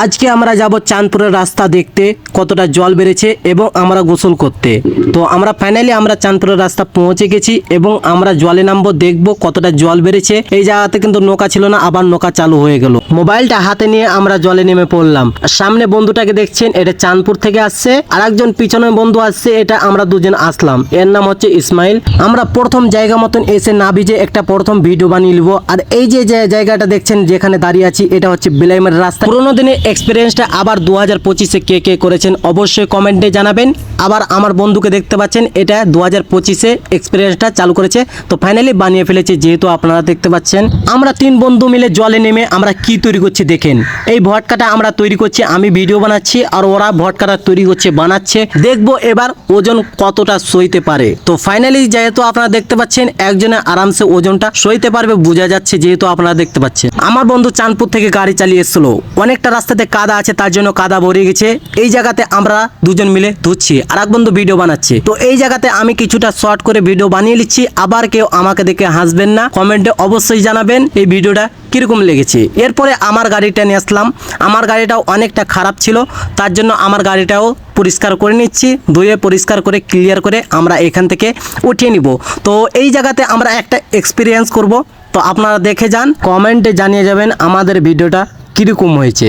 আজকে আমরা যাব চাঁদপুরের রাস্তা দেখতে কতটা জল বেড়েছে এবং আমরা গোসল করতে। তো আমরা ফাইনালি চাঁদপুরের রাস্তা পৌঁছে গেছি এবং আমরা জলে নামবো, দেখবো কতটা জল বেড়েছে। এই জায়গাতে কিন্তু নৌকা ছিল না, আবার নৌকা চালু হয়ে গেল। মোবাইলটা হাতে নিয়ে আমরা জলে নেমে পড়লাম। সামনে বন্ধুটাকে দেখছেন, এটা চাঁদপুর থেকে আসছে, আর একজন পিছনে বন্ধু আসছে, এটা আমরা দুজন আসলাম। এর নাম হচ্ছে ইসমাইল। আমরা প্রথম জায়গা মতন এসে না ভিজে একটা প্রথম ভিডিও বানিয়ে নিব। আর এই যে জায়গাটা দেখছেন যেখানে দাঁড়িয়ে আছি, এটা হচ্ছে বিলাইমের রাস্তা। পুরোনো দিনের এক্সপিরিয়েন্সটা আবার 2025-এ কে করেছেন অবশ্যই কমেন্টে জানাবেন। আবার আমার বন্ধুকে দেখতে পাচ্ছেন, এটা 2025-এ এক্সপিরিয়েন্সটা চালু করেছে। তো ফাইনালি বানিয়ে ফেলেছে, যেহেতু আপনারা দেখতে পাচ্ছেন। আমরা 3 বন্ধু মিলে জলে নেমে আমরা কি তৈরি করছি দেখেন। এই ভটকাটা আমরা তৈরি করছি, আমি ভিডিও বানাচ্ছি, আর ওরা ভটকাটা তৈরি করছে, বানাচ্ছে। দেখবো এবার ওজন কতটা সইতে পারে। তো ফাইনালি যেহেতু আপনারা দেখতে পাচ্ছেন, একজনে আরামসে ওজনটা সইতে পারবে বোঝা যাচ্ছে, যেহেতু আপনারা দেখতে পাচ্ছেন। আমার বন্ধু চাঁদপুর থেকে গাড়ি চালিয়ে এসেছিল, অনেকটা রাস্তাতে কাদা আছে, তার জন্য কাদা ভরে গেছে। এই জায়গাতে আমরা দুজন মিলে ধুচ্ছি, আর এক বন্ধু ভিডিও বানাচ্ছে। তো এই জায়গাতে আমি কিছুটা শর্ট করে ভিডিও বানিয়ে নিচ্ছি। আবার কেউ আমাকে দেখে হাসবেন না, কমেন্টে অবশ্যই জানাবেন এই ভিডিওটা কিরকম লেগেছে। এরপরে আমার গাড়িটা নিয়ে আসলাম। আমার গাড়িটাও অনেকটা খারাপ ছিল, তার জন্য আমার গাড়িটাও পরিষ্কার করে নিচ্ছি। ধুয়ে পরিষ্কার করে ক্লিয়ার করে আমরা এখান থেকে উঠিয়ে নিব। তো এই জায়গাতে আমরা একটা এক্সপিরিয়েন্স করব। তো আপনারা দেখে যান, কমেন্টে জানিয়ে যাবেন আমাদের ভিডিওটা কীরকম হয়েছে।